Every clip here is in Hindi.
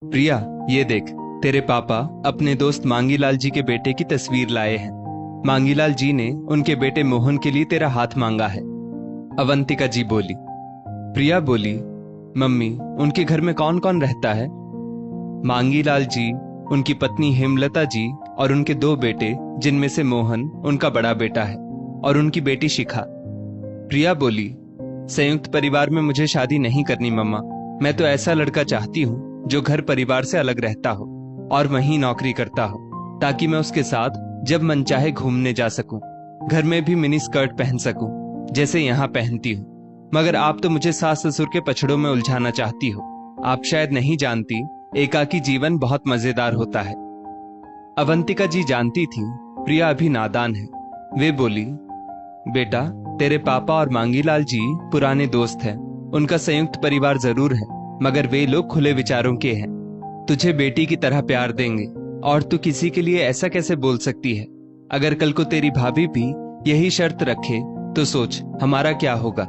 प्रिया, ये देख, तेरे पापा अपने दोस्त मांगीलाल जी के बेटे की तस्वीर लाए हैं। मांगीलाल जी ने उनके बेटे मोहन के लिए तेरा हाथ मांगा है। अवंतिका जी बोली। प्रिया बोली, मम्मी, उनके घर में कौन कौन रहता है? मांगीलाल जी, उनकी पत्नी हेमलता जी और उनके 2 बेटे, जिनमें से मोहन उनका बड़ा बेटा है, और उनकी बेटी शिखा। प्रिया बोली, संयुक्त परिवार में मुझे शादी नहीं करनी मम्मा। मैं तो ऐसा लड़का चाहती हूँ जो घर परिवार से अलग रहता हो और वहीं नौकरी करता हो, ताकि मैं उसके साथ जब मन चाहे घूमने जा सकूं, घर में भी मिनी स्कर्ट पहन सकूं जैसे यहाँ पहनती हूँ। मगर आप तो मुझे सास ससुर के पछड़ों में उलझाना चाहती हो। आप शायद नहीं जानती, एकाकी जीवन बहुत मजेदार होता है। अवंतिका जी जानती थी प्रिया अभी नादान है। वे बोली, बेटा, तेरे पापा और मांगीलाल जी पुराने दोस्त हैं। उनका संयुक्त परिवार जरूर है, मगर वे लोग खुले विचारों के हैं। तुझे बेटी की तरह प्यार देंगे, और तू किसी के लिए ऐसा कैसे बोल सकती है? अगर कल को तेरी भाभी भी यही शर्त रखे तो सोच हमारा क्या होगा।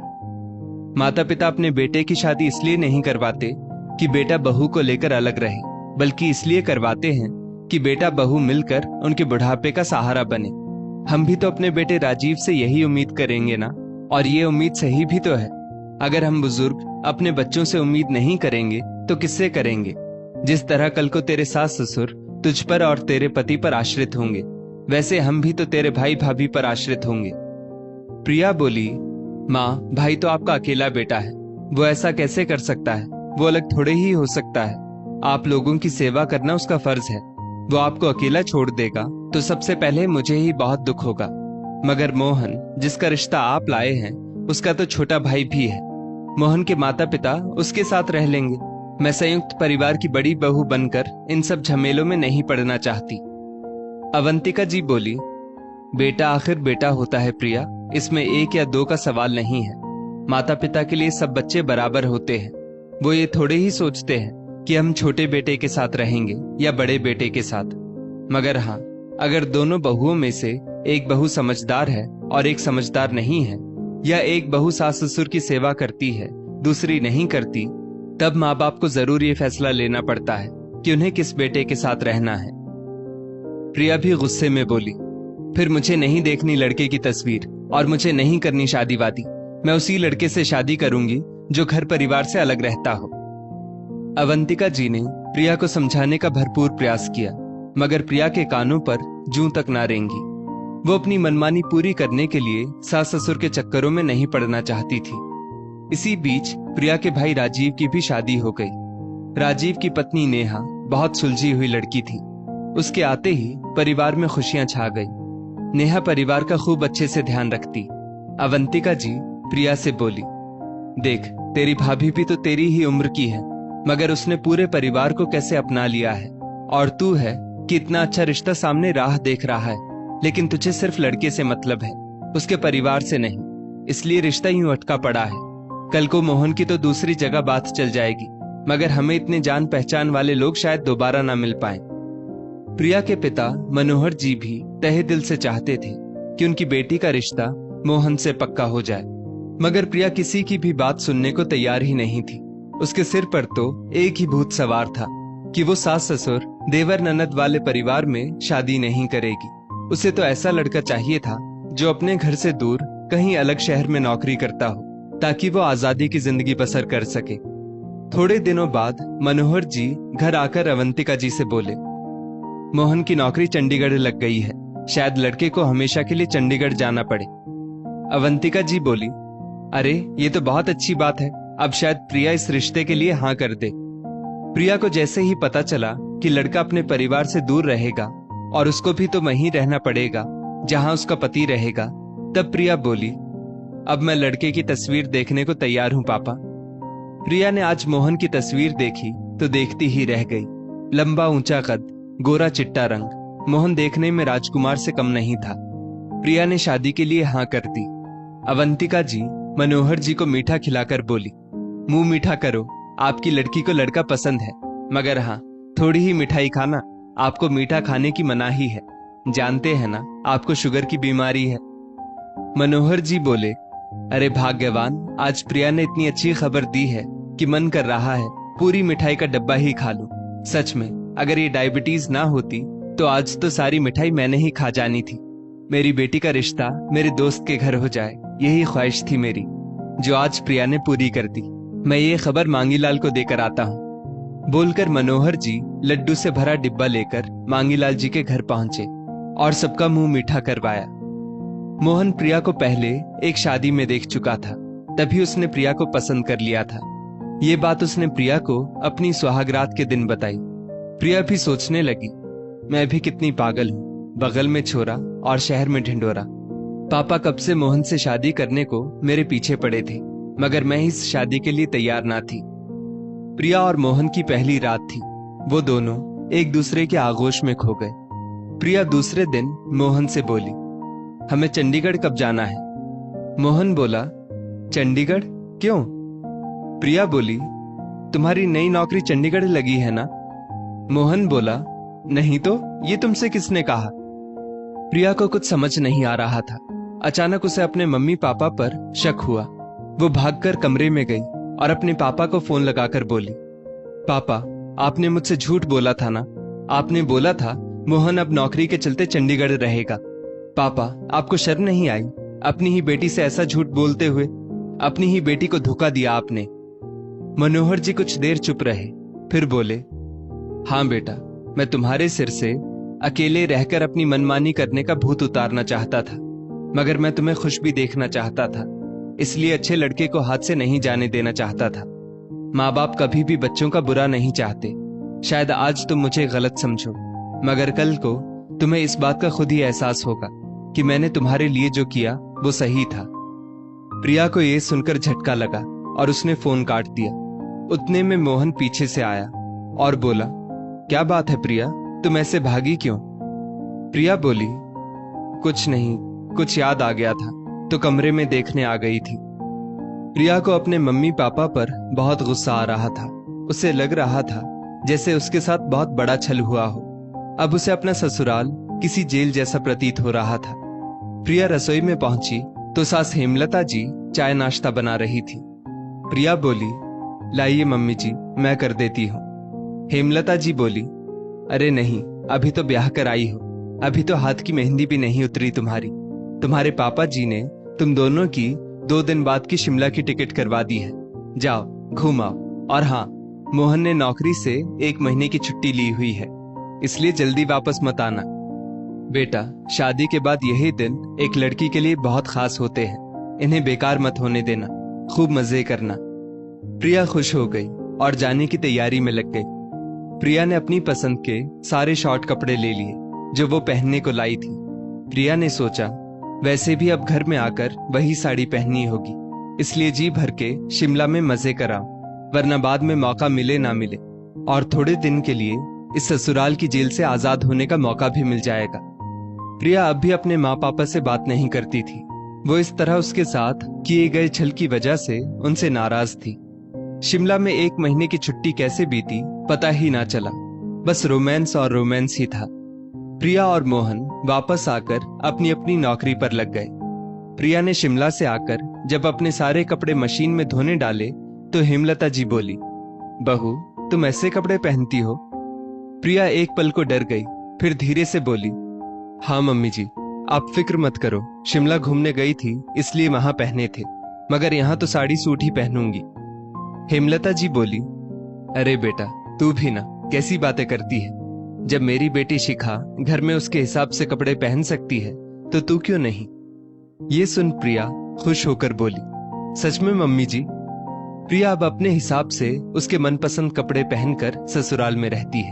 माता पिता अपने बेटे की शादी इसलिए नहीं करवाते कि बेटा बहू को लेकर अलग रहे, बल्कि इसलिए करवाते हैं कि बेटा बहू मिलकर उनके बुढ़ापे का सहारा बने। हम भी तो अपने बेटे राजीव से यही उम्मीद करेंगे ना, और ये उम्मीद सही भी तो है। अगर हम बुजुर्ग अपने बच्चों से उम्मीद नहीं करेंगे तो किससे करेंगे? जिस तरह कल को तेरे सास ससुर तुझ पर और तेरे पति पर आश्रित होंगे, वैसे हम भी तो तेरे भाई भाभी पर आश्रित होंगे। प्रिया बोली, माँ, भाई तो आपका अकेला बेटा है, वो ऐसा कैसे कर सकता है? वो अलग थोड़े ही हो सकता है। आप लोगों की सेवा करना उसका फर्ज है। वो आपको अकेला छोड़ देगा तो सबसे पहले मुझे ही बहुत दुख होगा। मगर मोहन, जिसका रिश्ता आप लाए हैं, उसका तो छोटा भाई भी है। मोहन के माता पिता उसके साथ रह लेंगे। मैं संयुक्त परिवार की बड़ी बहू बनकर इन सब झमेलों में नहीं पड़ना चाहती। अवंतिका जी बोली, बेटा आखिर बेटा होता है प्रिया, इसमें 1 या 2 का सवाल नहीं है। माता पिता के लिए सब बच्चे बराबर होते हैं। वो ये थोड़े ही सोचते हैं कि हम छोटे बेटे के साथ रहेंगे या बड़े बेटे के साथ। मगर हाँ, अगर दोनों बहुओं में से एक बहू समझदार है और एक समझदार नहीं है, या एक बहू सास ससुर की सेवा करती है, दूसरी नहीं करती, तब माँ बाप को जरूर ये फैसला लेना पड़ता है कि उन्हें किस बेटे के साथ रहना है। प्रिया भी गुस्से में बोली, फिर मुझे नहीं देखनी लड़के की तस्वीर, और मुझे नहीं करनी शादी वादी। मैं उसी लड़के से शादी करूंगी जो घर परिवार से अलग रहता हो। अवंतिका जी ने प्रिया को समझाने का भरपूर प्रयास किया, मगर प्रिया के कानों पर जूं तक ना रेंगी। वो अपनी मनमानी पूरी करने के लिए सास ससुर के चक्करों में नहीं पड़ना चाहती थी। इसी बीच प्रिया के भाई राजीव की भी शादी हो गई। राजीव की पत्नी नेहा बहुत सुलझी हुई लड़की थी। उसके आते ही परिवार में खुशियां छा गई। नेहा परिवार का खूब अच्छे से ध्यान रखती। अवंतिका जी प्रिया से बोली, देख, तेरी भाभी भी तो तेरी ही उम्र की है, मगर उसने पूरे परिवार को कैसे अपना लिया है। और तू है कि इतना अच्छा रिश्ता सामने राह देख रहा है, लेकिन तुझे सिर्फ लड़के से मतलब है, उसके परिवार से नहीं। इसलिए रिश्ता यूं अटका पड़ा है। कल को मोहन की तो दूसरी जगह बात चल जाएगी, मगर हमें इतने जान पहचान वाले लोग शायद दोबारा ना मिल पाए। प्रिया के पिता मनोहर जी भी तहे दिल से चाहते थे कि उनकी बेटी का रिश्ता मोहन से पक्का हो जाए, मगर प्रिया किसी की भी बात सुनने को तैयार ही नहीं थी। उसके सिर पर तो एक ही भूत सवार था कि वो सास ससुर देवर ननद वाले परिवार में शादी नहीं करेगी। उसे तो ऐसा लड़का चाहिए था जो अपने घर से दूर कहीं अलग शहर में नौकरी करता हो, ताकि वो आजादी की जिंदगी बसर कर सके। थोड़े दिनों बाद मनोहर जी घर आकर अवंतिका जी से बोले, मोहन की नौकरी चंडीगढ़ लग गई है, शायद लड़के को हमेशा के लिए चंडीगढ़ जाना पड़े। अवंतिका जी बोली, अरे ये तो बहुत अच्छी बात है, अब शायद प्रिया इस रिश्ते के लिए हाँ कर दे। प्रिया को जैसे ही पता चला कि लड़का अपने परिवार से दूर रहेगा और उसको भी तो वहीं रहना पड़ेगा जहां उसका पति रहेगा, तब प्रिया बोली, अब मैं लड़के की तस्वीर देखने को तैयार हूं पापा। प्रिया ने आज मोहन की तस्वीर देखी तो देखती ही रह गई। लंबा ऊंचा कद, गोरा चिट्टा रंग, मोहन देखने में राजकुमार से कम नहीं था। प्रिया ने शादी के लिए हाँ कर दी। अवंतिका जी मनोहर जी को मीठा खिलाकर बोली, मुंह मीठा करो, आपकी लड़की को लड़का पसंद है, मगर हाँ, थोड़ी ही मिठाई खाना, आपको मीठा खाने की मनाही है। जानते हैं ना, आपको शुगर की बीमारी है। मनोहर जी बोले, अरे भाग्यवान, आज प्रिया ने इतनी अच्छी खबर दी है कि मन कर रहा है पूरी मिठाई का डब्बा ही खा लूं। सच में अगर ये डायबिटीज ना होती तो आज तो सारी मिठाई मैंने ही खा जानी थी। मेरी बेटी का रिश्ता मेरे दोस्त के घर हो जाए, यही ख्वाहिश थी मेरी, जो आज प्रिया ने पूरी कर दी। मैं ये खबर मांगीलाल को देकर आता हूँ। बोलकर मनोहर जी लड्डू से भरा डिब्बा लेकर मांगीलाल जी के घर पहुंचे और सबका मुंह मीठा करवाया। मोहन प्रिया को पहले एक शादी में देख चुका था, तभी उसने प्रिया को पसंद कर लिया था। ये बात उसने प्रिया को अपनी सुहागरात के दिन बताई। प्रिया भी सोचने लगी, मैं भी कितनी पागल हूँ, बगल में छोरा और शहर में ढिंडोरा। पापा कब से मोहन से शादी करने को मेरे पीछे पड़े थे, मगर मैं इस शादी के लिए तैयार ना थी। प्रिया और मोहन की पहली रात थी। वो दोनों एक दूसरे के आगोश में खो गए। प्रिया दूसरे दिन मोहन से बोली, हमें चंडीगढ़ कब जाना है? मोहन बोला, चंडीगढ़ क्यों? प्रिया बोली, तुम्हारी नई नौकरी चंडीगढ़ लगी है ना? मोहन बोला, नहीं तो, ये तुमसे किसने कहा? प्रिया को कुछ समझ नहीं आ रहा था। अचानक उसे अपने मम्मी पापा पर शक हुआ। वो भागकर कमरे में गई और अपने पापा को फोन लगाकर बोली, पापा, आपने मुझसे झूठ बोला था ना? आपने बोला था मोहन अब नौकरी के चलते चंडीगढ़ रहेगा। पापा, आपको शर्म नहीं आई? अपनी ही बेटी से ऐसा झूठ बोलते हुए अपनी ही बेटी को धोखा दिया आपने। मनोहर जी कुछ देर चुप रहे, फिर बोले, हाँ बेटा, मैं तुम्हारे सिर से अकेले रहकर अपनी मनमानी करने का भूत उतारना चाहता था, मगर मैं तुम्हें खुश भी देखना चाहता था, इसलिए अच्छे लड़के को हाथ से नहीं जाने देना चाहता था। माँ बाप कभी भी बच्चों का बुरा नहीं चाहते। शायद आज तुम मुझे गलत समझो, मगर कल को तुम्हें इस बात का खुद ही एहसास होगा कि मैंने तुम्हारे लिए जो किया वो सही था। प्रिया को यह सुनकर झटका लगा और उसने फोन काट दिया। उतने में मोहन पीछे से आया और बोला, क्या बात है प्रिया, तुम ऐसे भागी क्यों? प्रिया बोली, कुछ नहीं, कुछ याद आ गया था तो कमरे में देखने आ गई थी। प्रिया को अपने मम्मी पापा पर बहुत गुस्सा आ रहा था। उसे लग रहा था जैसे उसके साथ बहुत बड़ा छल हुआ हो। अब उसे अपना ससुराल किसी जेल जैसा प्रतीत हो रहा था। प्रिया रसोई में पहुंची तो सास हेमलता जी चाय नाश्ता बना रही थी। प्रिया बोली, लाइए मम्मी जी, मैं कर देती हूँ। हेमलता जी बोली, अरे नहीं, अभी तो ब्याह कर आई हो, अभी तो हाथ की मेहंदी भी नहीं उतरी तुम्हारी। तुम्हारे पापा जी ने तुम दोनों की 2 दिन बाद की शिमला की टिकट करवा दी है। जाओ घूम आओ। और हाँ, मोहन ने नौकरी से 1 महीने की छुट्टी ली हुई है, इसलिए जल्दी वापस मत आना। बेटा, शादी के बाद यही दिन एक लड़की के लिए बहुत खास होते हैं, इन्हें बेकार मत होने देना, खूब मजे करना। प्रिया खुश हो गई और जाने की तैयारी में लग गई। प्रिया ने अपनी पसंद के सारे शॉर्ट कपड़े ले लिए जो वो पहनने को लाई थी। प्रिया ने सोचा, वैसे भी अब घर में आकर वही साड़ी पहननी होगी, इसलिए जी भर के शिमला में मजे कराओ, वरना बाद में मौका मिले ना मिले और थोड़े दिन के लिए इस ससुराल की जेल से आजाद होने का मौका भी मिल जाएगा। प्रिया अब भी अपने माँ पापा से बात नहीं करती थी। वो इस तरह उसके साथ किए गए छल की वजह से उनसे नाराज थी। शिमला में 1 महीने की छुट्टी कैसे बीती पता ही ना चला, बस रोमांस और रोमांस ही था। प्रिया और मोहन वापस आकर अपनी अपनी नौकरी पर लग गए। प्रिया ने शिमला से आकर जब अपने सारे कपड़े मशीन में धोने डाले तो हेमलता जी बोली, बहू, तुम ऐसे कपड़े पहनती हो? प्रिया एक पल को डर गई, फिर धीरे से बोली, हाँ मम्मी जी, आप फिक्र मत करो, शिमला घूमने गई थी इसलिए वहां पहने थे, मगर यहाँ तो साड़ी सूट ही पहनूंगी। हेमलता जी बोली, अरे बेटा, तू भी ना कैसी बातें करती है। जब मेरी बेटी शिखा घर में उसके हिसाब से कपड़े पहन सकती है तो तू क्यों नहीं? ये सुन प्रिया खुश होकर बोली, सच में मम्मी जी? प्रिया अब अपने हिसाब से उसके मनपसंद कपड़े पहनकर ससुराल में रहती है।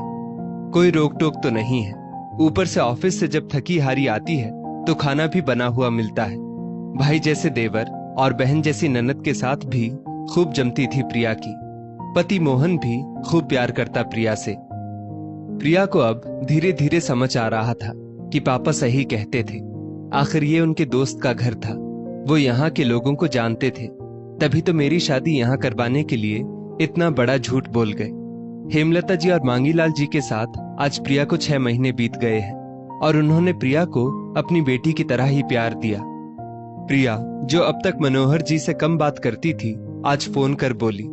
कोई रोक टोक तो नहीं है। ऊपर से ऑफिस से जब थकी हारी आती है तो खाना भी बना हुआ मिलता है। भाई जैसे देवर और बहन जैसी ननद के साथ भी खूब जमती थी प्रिया की। पति मोहन भी खूब प्यार करता प्रिया से। प्रिया को अब धीरे धीरे समझ आ रहा था कि पापा सही कहते थे। आखिर ये उनके दोस्त का घर था, वो यहाँ के लोगों को जानते थे, तभी तो मेरी शादी यहाँ करवाने के लिए इतना बड़ा झूठ बोल गए। हेमलता जी और मांगीलाल जी के साथ आज प्रिया को 6 महीने बीत गए हैं और उन्होंने प्रिया को अपनी बेटी की तरह ही प्यार दिया। प्रिया, जो अब तक मनोहर जी से कम बात करती थी, आज फोन कर बोली,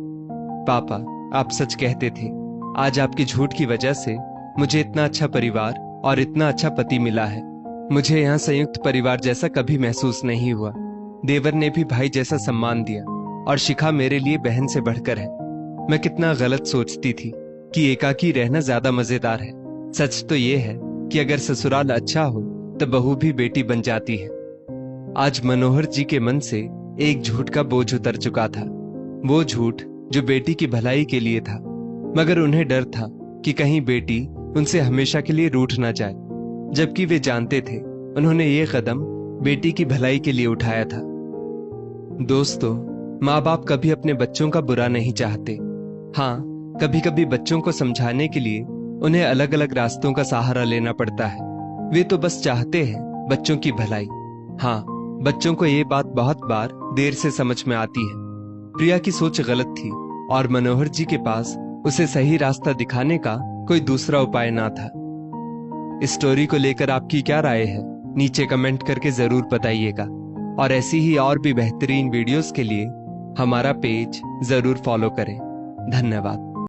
पापा, आप सच कहते थे, आज आपकी झूठ की वजह से मुझे इतना अच्छा परिवार और इतना अच्छा पति मिला है। मुझे यहाँ संयुक्त परिवार जैसा कभी महसूस नहीं हुआ। देवर ने भी भाई जैसा सम्मान दिया और शिखा मेरे लिए बहन से बढ़कर है। मैं कितना गलत सोचती थी कि एकाकी रहना ज्यादा मजेदार है। सच तो ये है कि अगर ससुराल अच्छा हो तो बहू भी बेटी बन जाती है। आज मनोहर जी के मन से एक झूठ का बोझ उतर चुका था। वो झूठ जो बेटी की भलाई के लिए था, मगर उन्हें डर था कि कहीं बेटी उनसे हमेशा के लिए रूठ ना जाए, जबकि वे जानते थे उन्होंने ये कदम बेटी की भलाई के लिए उठाया था। दोस्तों, माँ बाप कभी अपने बच्चों का बुरा नहीं चाहते। हाँ, कभी कभी बच्चों को समझाने के लिए उन्हें अलग अलग रास्तों का सहारा लेना पड़ता है। वे तो बस चाहते हैं बच्चों की भलाई। हाँ, बच्चों को ये बात बहुत बार देर से समझ में आती है। प्रिया की सोच गलत थी और मनोहर जी के पास उसे सही रास्ता दिखाने का कोई दूसरा उपाय ना था। इस स्टोरी को लेकर आपकी क्या राय है, नीचे कमेंट करके जरूर बताइएगा। और ऐसी ही और भी बेहतरीन वीडियोस के लिए हमारा पेज जरूर फॉलो करें। धन्यवाद।